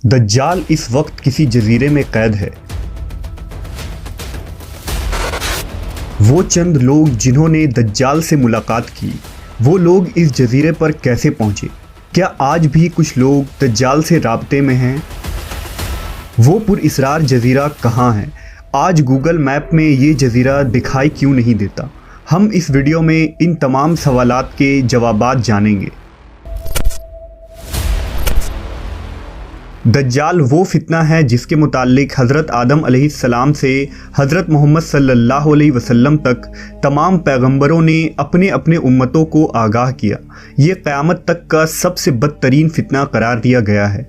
दज्जाल इस वक्त किसी जजीरे में कैद है। वो चंद लोग जिन्होंने दज्जाल से मुलाकात की, वो लोग इस जजीरे पर कैसे पहुंचे? क्या आज भी कुछ लोग दज्जाल से राब्ते में हैं? वो पुरअसरार जजीरा कहाँ है? आज गूगल मैप में ये जजीरा दिखाई क्यों नहीं देता? हम इस वीडियो में इन तमाम सवालात के जवाबात जानेंगे। दज्जाल वो फितना है जिसके मुताल्लिक हज़रत आदम अलैहिस्सलाम से हज़रत मोहम्मद सल्लल्लाहु अलैहि वसल्लम तक तमाम पैगंबरों ने अपने अपने उम्मतों को आगाह किया। ये क़यामत तक का सबसे बदतरीन फितना करार दिया गया है।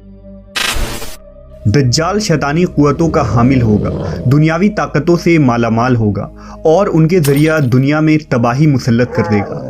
दज्जाल शैतानी क़ुव्वतों का हामिल होगा, दुनियावी ताकतों से मालामाल होगा और उनके ज़रिया दुनिया में तबाही मुसल्लत कर देगा।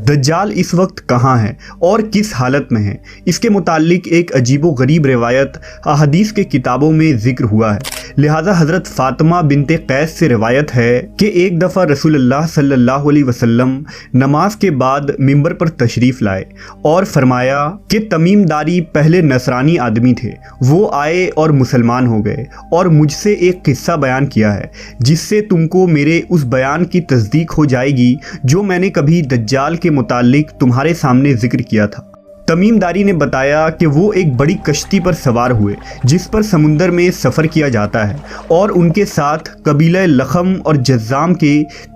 दज्जाल इस वक्त कहाँ है और किस हालत में है? इसके मुताल्लिक एक अजीबो गरीब रिवायत अहदीस के किताबों में ज़िक्र हुआ है। लिहाजा हज़रत फ़ातिमा बिनते कैस से रिवायत है कि एक दफ़ा रसूलुल्लाह सल्लल्लाहु अलैहि वसल्लम नमाज के बाद मिंबर पर तशरीफ़ लाए और फरमाया कि तमीमदारी पहले नसरानी आदमी थे, वो आए और मुसलमान हो गए और मुझसे एक किस्सा बयान किया है जिससे तुमको मेरे उस बयान की तस्दीक हो जाएगी जो मैंने कभी दज्जाल के मुताल्लिक तुम्हारे सामने जिक्र किया था। तमीमदारी ने बताया कि वो एक बड़ी कश्ती पर सवार हुए जिस पर समुंदर में सफ़र किया जाता है और उनके साथ कबीला लखम और जज़्ज़ाम के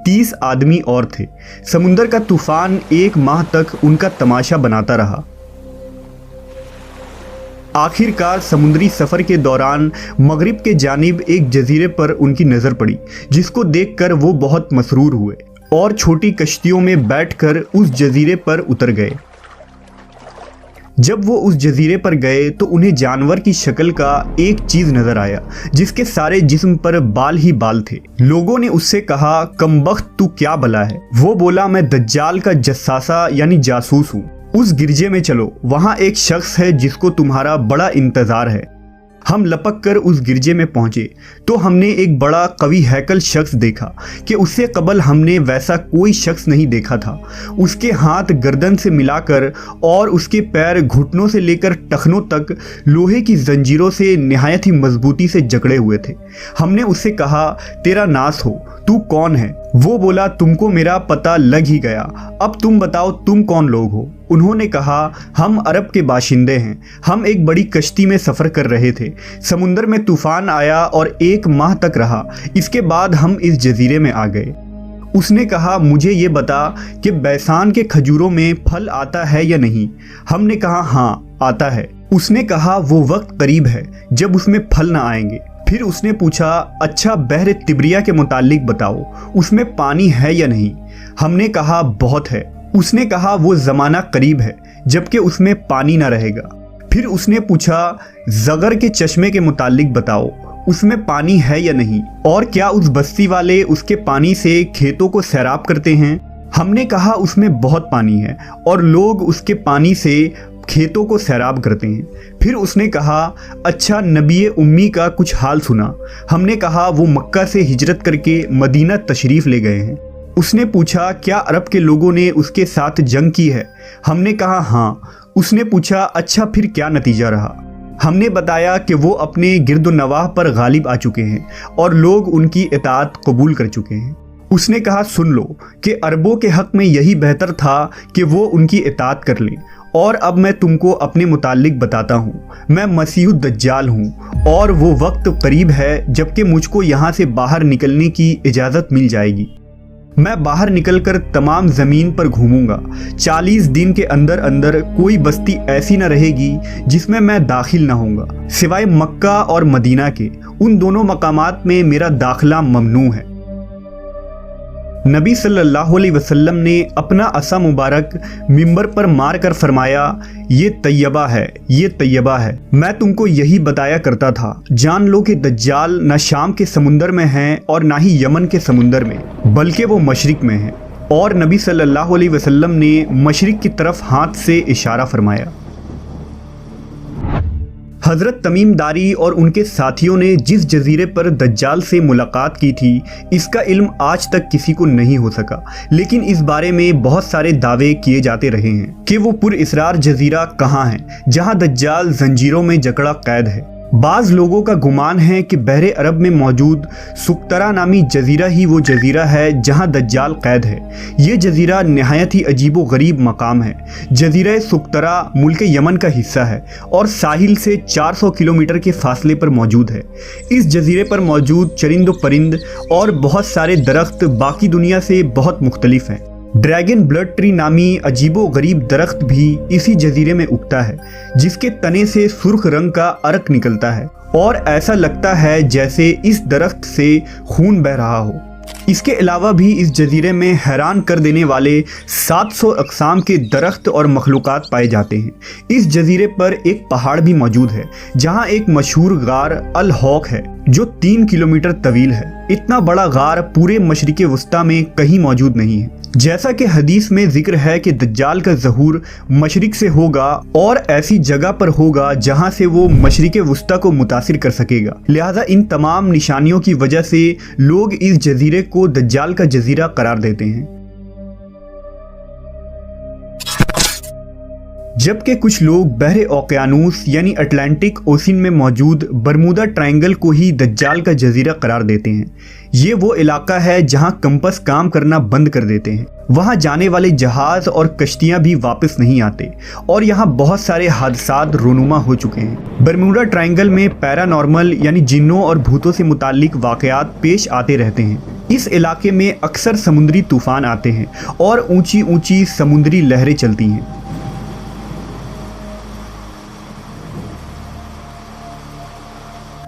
30 आदमी और थे। समुंदर का तूफ़ान 1 माह तक उनका तमाशा बनाता रहा। आखिरकार समुद्री सफ़र के दौरान मगरिब के जानिब एक जजीरे पर उनकी नज़र पड़ी जिसको देखकर वो बहुत मसरूर हुए और छोटी कश्तियों में बैठकर उस जजीरे पर उतर गए। जब वो उस जजीरे पर गए तो उन्हें जानवर की शक्ल का एक चीज़ नज़र आया जिसके सारे जिस्म पर बाल ही बाल थे। लोगों ने उससे कहा, कमबख्त तू क्या बला है? वो बोला, मैं दज्जाल का जस्सासा यानी जासूस हूँ। उस गिरजे में चलो, वहाँ एक शख्स है जिसको तुम्हारा बड़ा इंतज़ार है। हम लपक कर उस गिरजे में पहुंचे तो हमने एक बड़ा कवि हैकल शख्स देखा कि उससे कबल हमने वैसा कोई शख्स नहीं देखा था। उसके हाथ गर्दन से मिलाकर और उसके पैर घुटनों से लेकर टखनों तक लोहे की जंजीरों से निहायत ही मजबूती से जकड़े हुए थे। हमने उससे कहा, तेरा नास हो, तू कौन है? वो बोला, तुमको मेरा पता लग ही गया, अब तुम बताओ तुम कौन लोग हो? उन्होंने कहा, हम अरब के बाशिंदे हैं। हम एक बड़ी कश्ती में सफ़र कर रहे थे। समुंदर में तूफ़ान आया और 1 माह तक रहा। इसके बाद हम इस जजीरे में आ गए। उसने कहा, मुझे ये बता कि बैसान के खजूरों में फल आता है या नहीं? हमने कहा, हाँ आता है। उसने कहा, वो वक्त करीब है जब उसमें फल ना आएंगे। फिर उसने पूछा, अच्छा बहर तिब्रिया के मुताल्लिक बताओ, उसमें पानी है या नहीं? हमने कहा, बहुत है। उसने कहा, वो ज़माना करीब है जबकि उसमें पानी ना रहेगा। फिर उसने पूछा, ज़गर के चश्मे के मुताल्लिक बताओ, उसमें पानी है या नहीं? और क्या उस बस्ती वाले उसके पानी से खेतों को सैराब करते हैं? हमने कहा, उसमें बहुत पानी है और लोग उसके पानी से खेतों को सैराब करते हैं। फिर उसने कहा, अच्छा नबी उम्मी का कुछ हाल सुना? हमने कहा, वो मक्का से हिजरत करके मदीना तशरीफ़ ले गए हैं। उसने पूछा, क्या अरब के लोगों ने उसके साथ जंग की है? हमने कहा, हाँ। उसने पूछा, अच्छा फिर क्या नतीजा रहा? हमने बताया कि वो अपने गिरदोनवाह पर गालिब आ चुके हैं और लोग उनकी इताअत कबूल कर चुके हैं। उसने कहा, सुन लो कि अरबों के हक़ में यही बेहतर था कि वो उनकी इताअत कर लें। और अब मैं तुमको अपने मुताल्लिक बताता हूँ। मैं मसीह दज्जाल हूँ और वो वक्त करीब है जबकि मुझको यहाँ से बाहर निकलने की इजाज़त मिल जाएगी। मैं बाहर निकलकर तमाम ज़मीन पर घूमूंगा। 40 दिन के अंदर अंदर कोई बस्ती ऐसी न रहेगी जिसमें मैं दाखिल ना होऊंगा, सिवाय मक्का और मदीना के। उन दोनों मकामात में मेरा दाखिला ममनू है। नबी सल्लल्लाहु अलैहि वसल्लम ने अपना असा मुबारक मिंबर पर मार कर फरमाया, ये तैयबा है, ये तैयबा है। मैं तुमको यही बताया करता था। जान लो कि दज्जाल न शाम के समुंदर में है और ना ही यमन के समुंदर में, बल्कि वो मशरिक में है। और नबी सल्लल्लाहु अलैहि वसल्लम ने मशरिक की तरफ हाथ से इशारा फरमाया। हज़रत तमीमदारी और उनके साथियों ने जिस जजीरे पर दज्जाल से मुलाकात की थी, इसका इल्म आज तक किसी को नहीं हो सका, लेकिन इस बारे में बहुत सारे दावे किए जाते रहे हैं कि वो पुरअसरार जजीरा कहाँ है जहाँ दज्जाल जंजीरों में जकड़ा कैद है। बाज़ लोगों का गुमान है कि बहरे अरब में मौजूद सुकतरा नामी जजीरा ही वो जजीरा है जहां दज्जाल कैद है। ये जजीरा नहायत ही अजीबो गरीब मकाम है। जजीरा सुकतरा मुल्क यमन का हिस्सा है और साहिल से 400 किलोमीटर के फासले पर मौजूद है। इस जजीरे पर मौजूद चरिंद परिंद और बहुत सारे दरख्त बाकी दुनिया से बहुत मुख्तलिफ हैं। ड्रैगन ब्लड ट्री नामी अजीबो गरीब दरख्त भी इसी जजीरे में उगता है, जिसके तने से सुर्ख रंग का अर्क निकलता है और ऐसा लगता है जैसे इस दरख्त से खून बह रहा हो। इसके अलावा भी इस जजीरे में हैरान कर देने वाले 700 अक़साम के दरख्त और मखलूक़ात पाए जाते हैं। इस जजीरे पर एक पहाड़ भी मौजूद है जहां एक मशहूर गार अल हौक है जो 3 किलोमीटर तवील है। इतना बड़ा गार पूरे मशरिक़े वस्ता में कहीं मौजूद नहीं है। जैसा कि हदीस में जिक्र है कि दज्जाल का ज़हूर मशरिक से होगा और ऐसी जगह पर होगा जहां से वो मशरिक़े वस्ता को मुतासिर कर सकेगा। लिहाजा इन तमाम निशानियों की वजह से लोग इस जजीरे को दज्जाल का जजीरा करार देते हैं। जबकि कुछ लोग बहरे ओकियानूस यानी अटलांटिक ओशन में मौजूद बरमूदा ट्रायंगल को ही दज्जाल का जजीरा करार देते हैं। ये वो इलाका है जहां कंपस काम करना बंद कर देते हैं। वहां जाने वाले जहाज और कश्तियां भी वापस नहीं आते और यहां बहुत सारे हादसात रोनुमा हो चुके हैं। बरमूडा ट्रायंगल में पैरानॉर्मल यानी जिन्नों और भूतों से मुताल्लिक वाक़यात पेश आते रहते हैं। इस इलाके में अक्सर समुद्री तूफान आते हैं और ऊंची ऊंची समुद्री लहरें चलती हैं।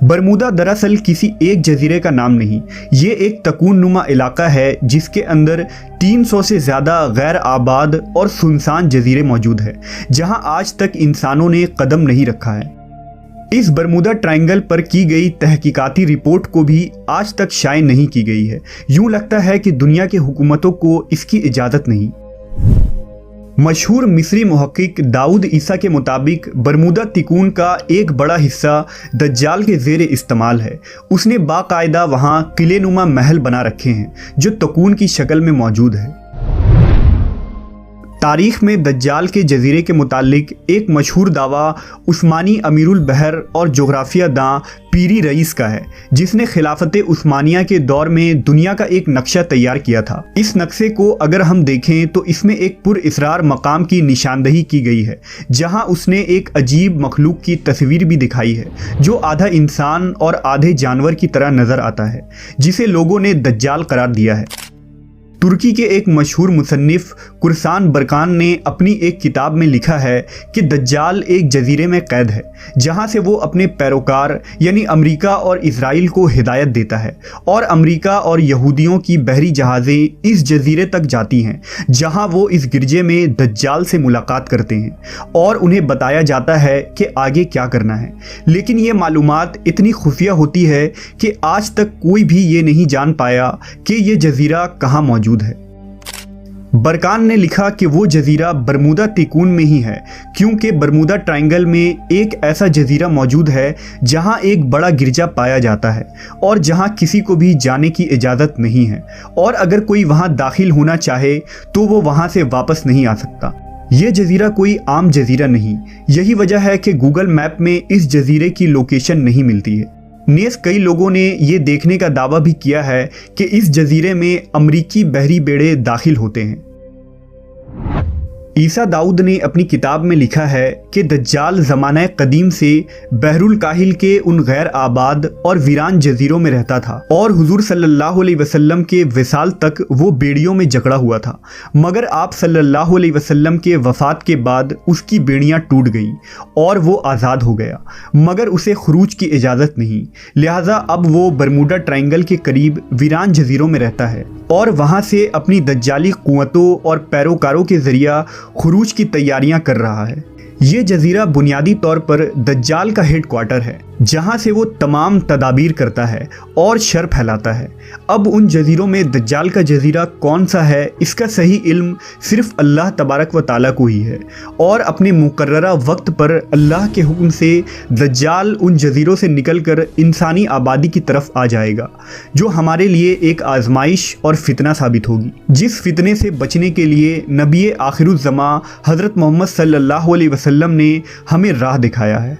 बरमूदा दरअसल किसी एक जजीरे का नाम नहीं, ये एक तकून नुमा इलाका है जिसके अंदर 300 से ज़्यादा गैर आबाद और सुनसान जजीरे मौजूद है जहां आज तक इंसानों ने कदम नहीं रखा है। इस बरमूदा ट्रायंगल पर की गई तहकीकाती रिपोर्ट को भी आज तक शाये नहीं की गई है। यूं लगता है कि दुनिया की हुकूमतों को इसकी इजाज़त नहीं। मशहूर मिस्री मुहक्किक दाऊद ईसा के मुताबिक बरमूदा तिकून का एक बड़ा हिस्सा दज्जाल के ज़ेर इस्तेमाल है। उसने बाकायदा वहाँ किले नुमा महल बना रखे हैं जो तकून की शक्ल में मौजूद है। तारीख में दज्जाल के जजीरे के मुतालिक एक मशहूर दावा उस्मानी अमीरुल बहर और जोग्राफिया दां पीरी रईस का है, जिसने खिलाफत उस्मानिया के दौर में दुनिया का एक नक्शा तैयार किया था। इस नक्शे को अगर हम देखें तो इसमें एक पुरइसरार मकाम की निशानदही की गई है जहां उसने एक अजीब मखलूक की तस्वीर भी दिखाई है जो आधा इंसान और आधे जानवर की तरह नज़र आता है, जिसे लोगों ने दज्जाल करार दिया है। तुर्की के एक मशहूर मुसन्निफ कुरसान बरकान ने अपनी एक किताब में लिखा है कि दज्जाल एक जजीरे में कैद है जहां से वो अपने पैरोकार यानी अमेरिका और इजराइल को हिदायत देता है और अमेरिका और यहूदियों की बहरी जहाज़ें इस जजीरे तक जाती हैं जहां वो इस गिरजे में दज्जाल से मुलाकात करते हैं और उन्हें बताया जाता है कि आगे क्या करना है। लेकिन ये मालूमात इतनी खुफिया होती है कि आज तक कोई भी ये नहीं जान पाया कि ये जजीरा कहाँ मौजूद है। बरकान ने लिखा कि वो जजीरा बरमूदा तिकून में ही है क्योंकि बरमूदा ट्रायंगल में एक ऐसा जजीरा मौजूद है जहां एक बड़ा गिरजा पाया जाता है और जहां किसी को भी जाने की इजाज़त नहीं है और अगर कोई वहां दाखिल होना चाहे तो वो वहां से वापस नहीं आ सकता। ये जजीरा कोई आम जजीरा नहीं, यही वजह है कि गूगल मैप में इस जजीरे की लोकेशन नहीं मिलती है। नेस कई लोगों ने ये देखने का दावा भी किया है कि इस जजीरे में अमरीकी बहरी बेड़े दाखिल होते हैं। ईसा दाऊद ने अपनी किताब में लिखा है कि दज्जाल ज़माना कदीम से बहरुल काहिल के उन गैर आबाद और वीरान जजीरों में रहता था और हुजूर सल्लल्लाहु अलैहि वसल्लम के विसाल तक वो बेड़ियों में जकड़ा हुआ था, मगर आप सल्लल्लाहु अलैहि वसल्लम के वफ़ात के बाद उसकी बेड़ियां टूट गईं और वो आज़ाद हो गया, मगर उसे खुरूज की इजाज़त नहीं। लिहाजा अब वो बरमूडा ट्रायंगल के करीब वीरान जजीरों में रहता है और वहाँ से अपनी दज्जाली कुव्वतों और पैरोकारों के ज़रिया खुरूज की तैयारियां कर रहा है। ये जजीरा बुनियादी तौर पर दज्जाल का हेड क्वार्टर है जहां से वो तमाम तदाबीर करता है और शर फैलाता है। अब उन जजीरों में दज्जाल का जजीरा कौन सा है इसका सही इल्म सिर्फ अल्लाह तबारक व ताला को ही है और अपने मुकर्ररा वक्त पर अल्लाह के हुक्म से दज्जाल उन जजीरों से निकलकर इंसानी आबादी की तरफ आ जाएगा जो हमारे लिए एक आजमाइश और फितना साबित होगी, जिस फितने से बचने के लिए नबी आखिरुज़्ज़मा हज़रत मोहम्मद सल्लल्लाहु अलैहि वसल्लम ने हमें राह दिखाया है।